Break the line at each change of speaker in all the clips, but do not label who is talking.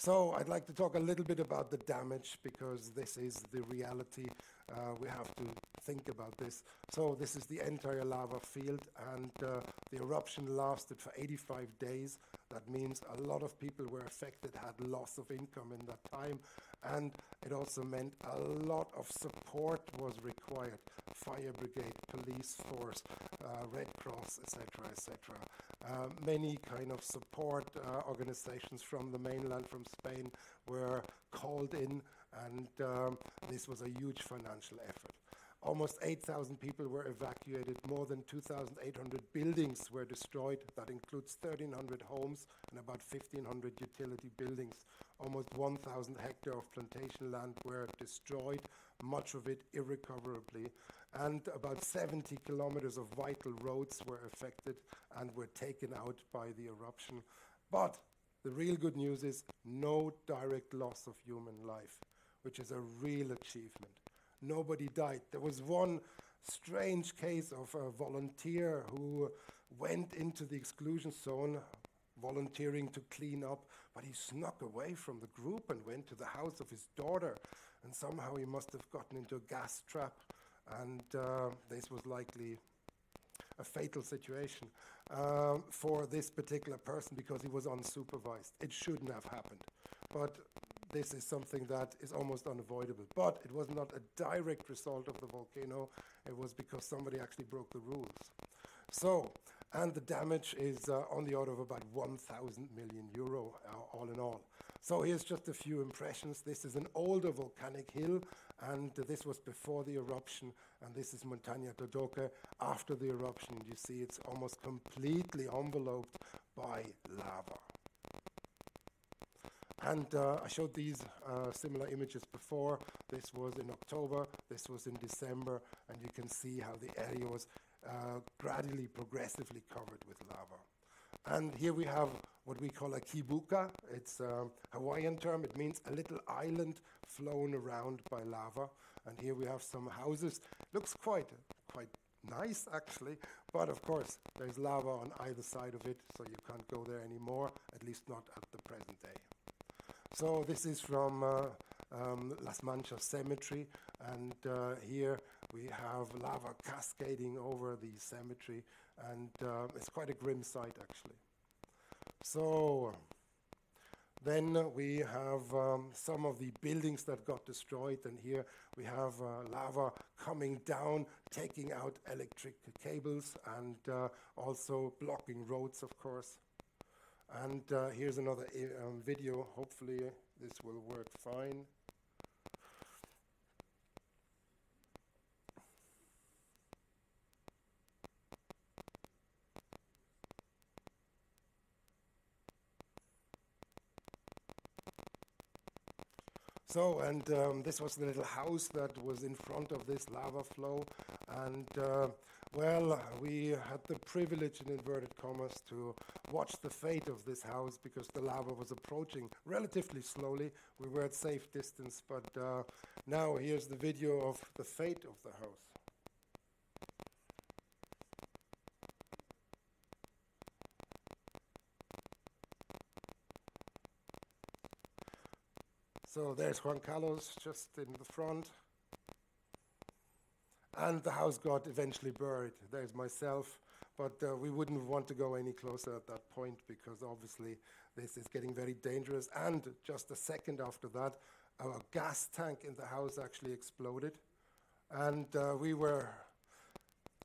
So I'd like to talk a little bit about the damage, because this is the reality. We have to think about this. So this is the entire lava field, and the eruption lasted for 85 days. That means a lot of people were affected, had loss of income in that time, and it also meant a lot of support was required. Fire brigade, police force, Red Cross, etc., etc. Many kind of support organizations from the mainland, from Spain, were called in, and this was a huge financial effort. Almost 8,000 people were evacuated, more than 2,800 buildings were destroyed. That includes 1,300 homes and about 1,500 utility buildings. Almost 1,000 hectares of plantation land were destroyed, much of it irrecoverably. And about 70 kilometers of vital roads were affected and were taken out by the eruption. But the real good news is no direct loss of human life, which is a real achievement. Nobody died. There was one strange case of a volunteer who went into the exclusion zone, volunteering to clean up, but he snuck away from the group and went to the house of his daughter, and somehow he must have gotten into a gas trap, and this was likely a fatal situation for this particular person, because he was unsupervised. It shouldn't have happened, but this is something that is almost unavoidable. But it was not a direct result of the volcano. It was because somebody actually broke the rules. So, and the damage is on the order of about 1,000 million euro, all in all. So here's just a few impressions. This is an older volcanic hill, and this was before the eruption, and this is Montaña Todoque after the eruption. And you see it's almost completely enveloped by lava. And I showed these similar images before. This was in October, this was in December, and you can see how the area was gradually, progressively covered with lava. And here we have what we call a kibuka. It's a Hawaiian term. It means a little island flown around by lava. And here we have some houses. Looks quite nice, actually. But of course, there's lava on either side of it, so you can't go there anymore, at least not at the present day. So this is from Las Manchas Cemetery, and here we have lava cascading over the cemetery, and it's quite a grim sight, actually. So then we have some of the buildings that got destroyed, and here we have lava coming down, taking out electric cables, and also blocking roads, of course. And here's another video. Hopefully this will work fine. So, and this was the little house that was in front of this lava flow. And, well, we had the privilege, in inverted commas, to watch the fate of this house, because the lava was approaching relatively slowly. We were at safe distance, but now here's the video of the fate of the house. So there's Juan Carlos just in the front. And the house got eventually buried. There's myself. But we wouldn't want to go any closer at that point, because obviously this is getting very dangerous. And just a second after that, our gas tank in the house actually exploded. And we were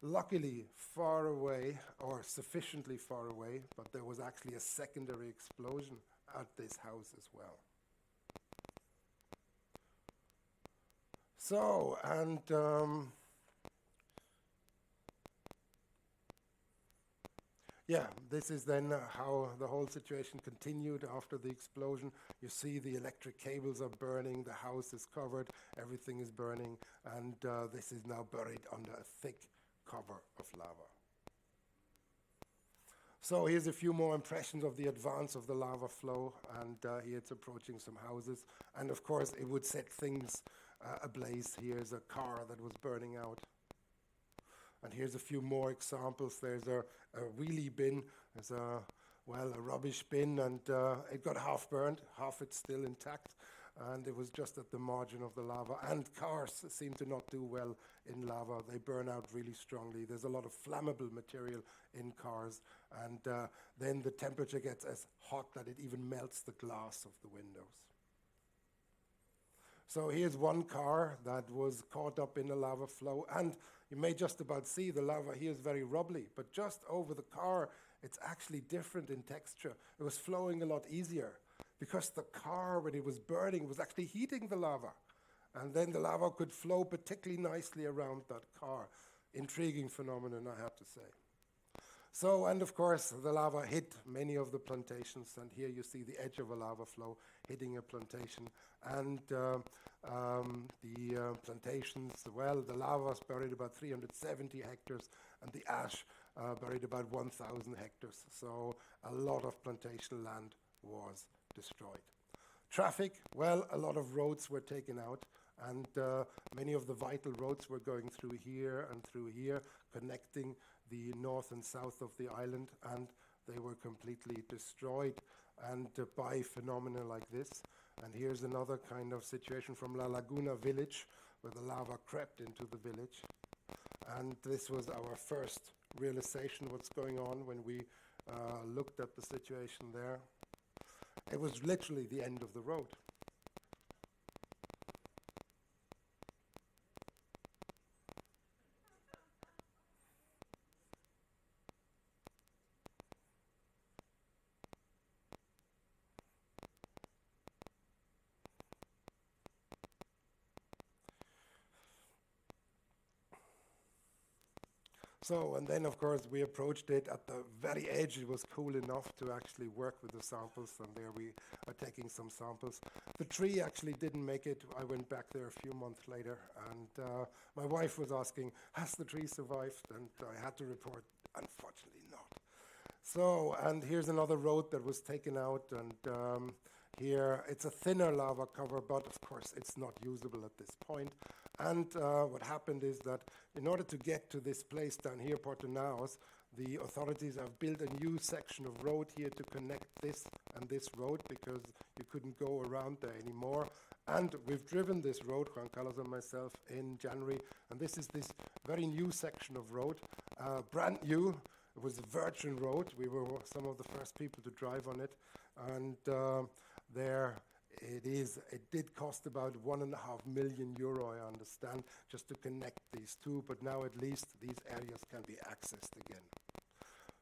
luckily far away, or sufficiently far away, but there was actually a secondary explosion at this house as well. So, and yeah, this is then how the whole situation continued after the explosion. You see the electric cables are burning, the house is covered, everything is burning, and this is now buried under a thick cover of lava. So here's a few more impressions of the advance of the lava flow, and here it's approaching some houses. And of course, it would set things ablaze. Here's a car that was burning out. And here's a few more examples. There's a wheelie bin. There's well, a rubbish bin, and it got half burned, half it's still intact, and it was just at the margin of the lava. And cars seem to not do well in lava. They burn out really strongly. There's a lot of flammable material in cars, and then the temperature gets as hot that it even melts the glass of the windows. So here's one car that was caught up in a lava flow, and you may just about see the lava here is very rubbly, but just over the car, it's actually different in texture. It was flowing a lot easier because the car, when it was burning, was actually heating the lava. And then the lava could flow particularly nicely around that car. Intriguing phenomenon, I have to say. So, and of course, the lava hit many of the plantations, and here you see the edge of a lava flow hitting a plantation. And the plantations, well, the lava was buried about 370 hectares, and the ash buried about 1,000 hectares. So a lot of plantation land was destroyed. Traffic, well, a lot of roads were taken out, and many of the vital roads were going through here, connecting the north and south of the island, and they were completely destroyed and by phenomena like this. And here's another kind of situation from La Laguna village, where the lava crept into the village. And this was our first realization what's going on when we looked at the situation there. It was literally the end of the road. So, and then of course we approached it at the very edge. It was cool enough to actually work with the samples, and there we are taking some samples. The tree actually didn't make it. I went back there a few months later, and my wife was asking, has the tree survived? And I had to report, unfortunately not. So, and here's another road that was taken out, and here it's a thinner lava cover, but of course it's not usable at this point. And what happened is that in order to get to this place down here, Porto Naos, the authorities have built a new section of road here to connect this and this road, because you couldn't go around there anymore. And we've driven this road, Juan Carlos and myself, in January, and this is this very new section of road, brand new. It was a virgin road. We were some of the first people to drive on it, and there it is. It did cost about €1.5 million, I understand, just to connect these two, but now at least these areas can be accessed again.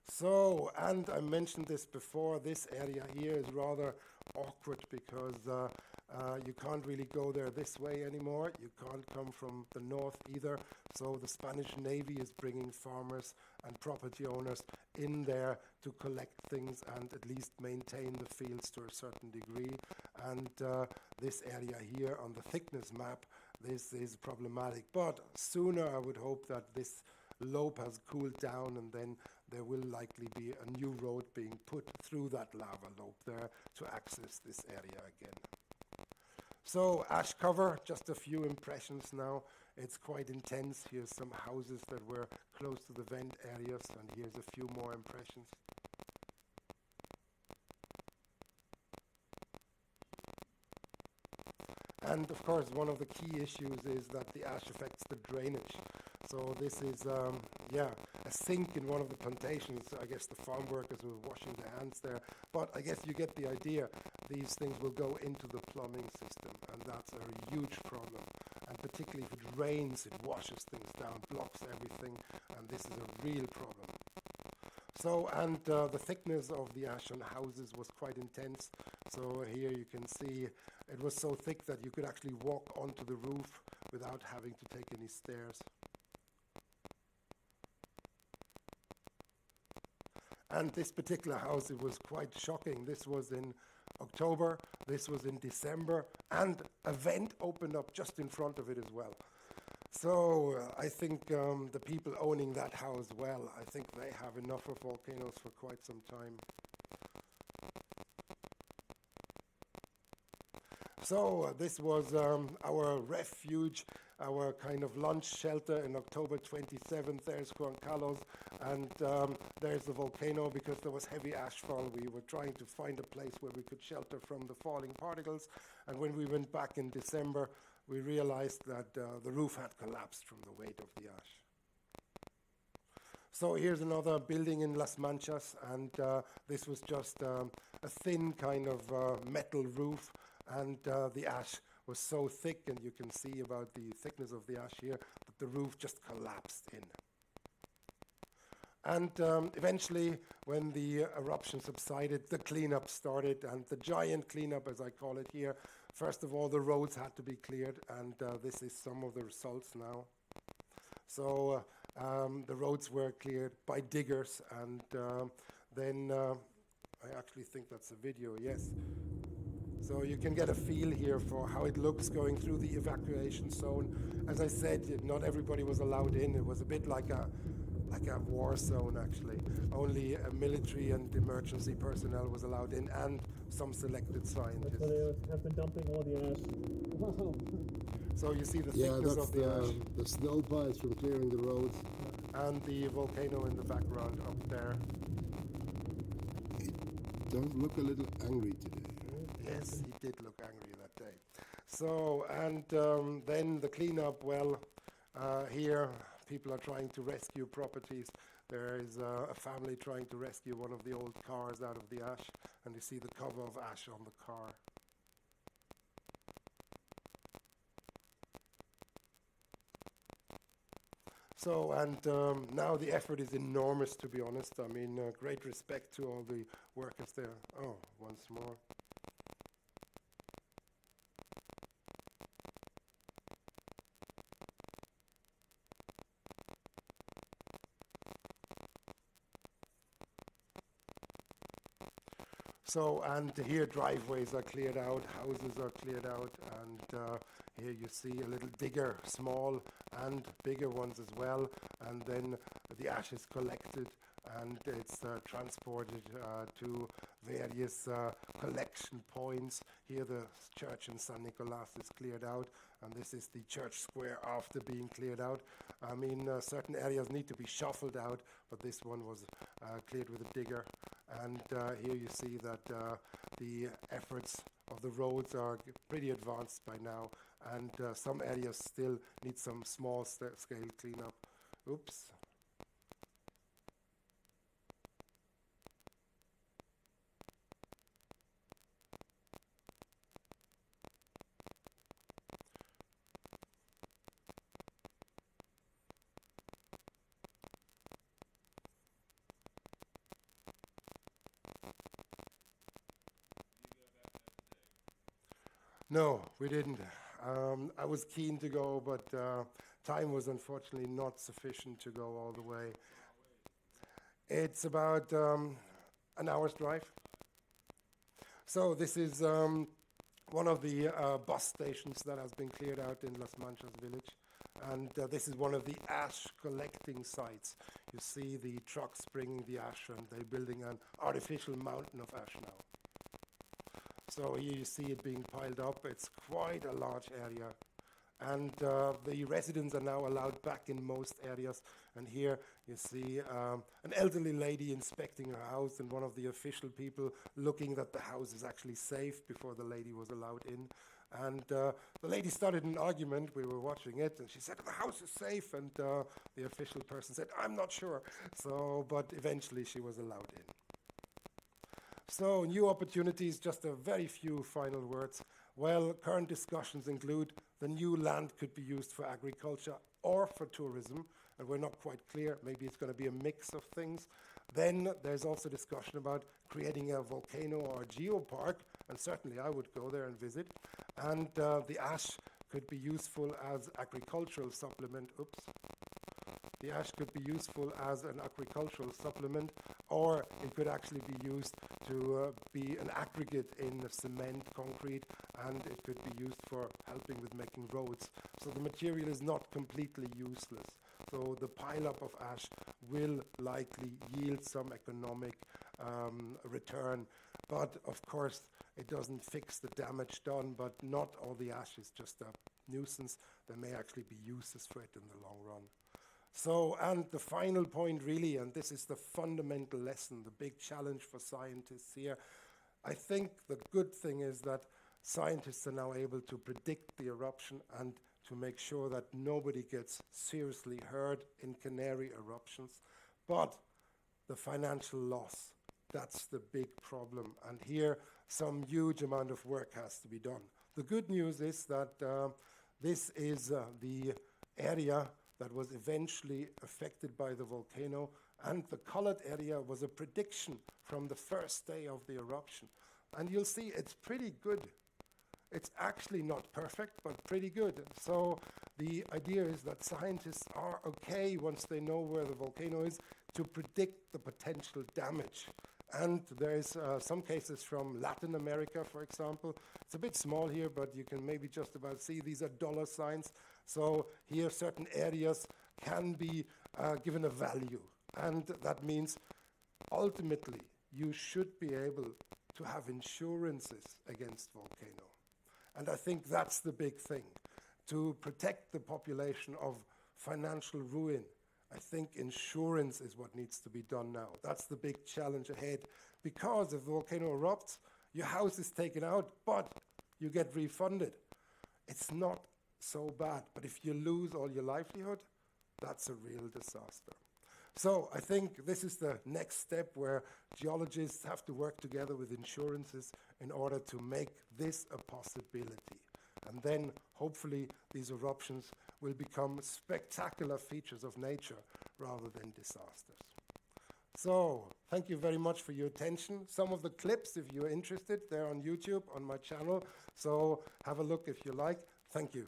So, and I mentioned this before, this area here is rather awkward because you can't really go there this way anymore. You can't come from the north either. So the Spanish Navy is bringing farmers and property owners in there to collect things and at least maintain the fields to a certain degree. And this area here on the thickness map, this is problematic. But sooner I would hope that this lobe has cooled down, and then there will likely be a new road being put through that lava lobe there to access this area again. So ash cover, just a few impressions now. It's quite intense. Here's some houses that were close to the vent areas, and here's a few more impressions. And of course, one of the key issues is that the ash affects the drainage. So this is, a sink in one of the plantations. I guess the farm workers were washing their hands there. But I guess you get the idea. These things will go into the plumbing system, and that's a huge problem. And particularly if it rains, it washes things down, blocks everything, and this is a real problem. So, and the thickness of the ash on houses was quite intense. So here you can see it was so thick that you could actually walk onto the roof without having to take any stairs. And this particular house, it was quite shocking. This was in October, this was in December, and a vent opened up just in front of it as well. So I think the people owning that house, well, I think they have enough of volcanoes for quite some time. So this was our refuge, our kind of lunch shelter in October 27th. There's Juan Carlos, and there's the volcano. Because there was heavy ashfall, we were trying to find a place where we could shelter from the falling particles. And when we went back in December, we realized that the roof had collapsed from the weight of the ash. So here's another building in Las Manchas, and this was just a thin kind of metal roof, and the ash was so thick, and you can see about the thickness of the ash here, that the roof just collapsed in. And eventually, when the eruption subsided, the cleanup started, and the giant cleanup, as I call it here. First of all, the roads had to be cleared, and this is some of the results now. So the roads were cleared by diggers, and then I actually think that's a video, yes. So you can get a feel here for how it looks going through the evacuation zone. As I said, not everybody was allowed in. It was a bit like a war zone, actually. Only military and emergency personnel was allowed in, and some selected scientists.
So they have been dumping all the ash. Wow.
So you see the thickness of the ash.
The snow piles from clearing the roads.
And the volcano in the background up there.
It does look a little angry today.
Yes, he did look angry that day. So, and then the cleanup, well, here people are trying to rescue properties. There is a family trying to rescue one of the old cars out of the ash, and you see the cover of ash on the car. So, and now the effort is enormous, to be honest. I mean, great respect to all the workers there. Oh, once more. So, and here driveways are cleared out, houses are cleared out, and here you see a little digger, small and bigger ones as well, and then the ash is collected and it's transported to various collection points. Here the church in San Nicolas is cleared out, and this is the church square after being cleared out. I mean, certain areas need to be shuffled out, but this one was cleared with a digger. And here you see that the efforts of the roads are pretty advanced by now, and some areas still need some small scale cleanup. Oops. No, we didn't. I was keen to go, but time was unfortunately not sufficient to go all the way. It's about an hour's drive. So this is one of the bus stations that has been cleared out in Las Manchas village. And this is one of the ash collecting sites. You see the trucks bringing the ash, and they're building an artificial mountain of ash now. So here you see it being piled up. It's quite a large area. And the residents are now allowed back in most areas. And here you see an elderly lady inspecting her house, and one of the official people looking that the house is actually safe before the lady was allowed in. And the lady started an argument. We were watching it, and she said, the house is safe. And the official person said, I'm not sure. So, but eventually she was allowed in. So, new opportunities, just a very few final words. Well, current discussions include the new land could be used for agriculture or for tourism, and we're not quite clear. Maybe it's going to be a mix of things. Then there's also discussion about creating a volcano or a geopark, and certainly I would go there and visit. And the ash could be useful as agricultural supplement. Oops. The ash could be useful as an agricultural supplement, or it could actually be used to be an aggregate in cement, concrete, and it could be used for helping with making roads. So the material is not completely useless. So the pileup of ash will likely yield some economic return. But of course, It doesn't fix the damage done, but not all the ash is just a nuisance. There may actually be uses for it in the long run. So, and the final point really, and this is the fundamental lesson, the big challenge for scientists here, I think the good thing is that scientists are now able to predict the eruption and to make sure that nobody gets seriously hurt in canary eruptions. But the financial loss, that's the big problem. And here, some huge amount of work has to be done. The good news is that this is the area that was eventually affected by the volcano, and the colored area was a prediction from the first day of the eruption. And you'll see it's pretty good. It's actually not perfect, but pretty good. So the idea is that scientists are okay, once they know where the volcano is, to predict the potential damage. And there's some cases from Latin America, for example. It's a bit small here, but you can maybe just about see these are dollar signs. So here certain areas can be given a value. And that means ultimately you should be able to have insurances against volcano. And I think that's the big thing, to protect the population of financial ruin. I think insurance is what needs to be done now. That's the big challenge ahead, because if the volcano erupts, your house is taken out, but you get refunded. It's not so bad, but if you lose all your livelihood, that's a real disaster. So I think this is the next step, where geologists have to work together with insurances in order to make this a possibility. And then hopefully these eruptions will become spectacular features of nature rather than disasters. So thank you very much for your attention. Some of the clips, if you're interested, they're on YouTube on my channel. So have a look if you like. Thank you.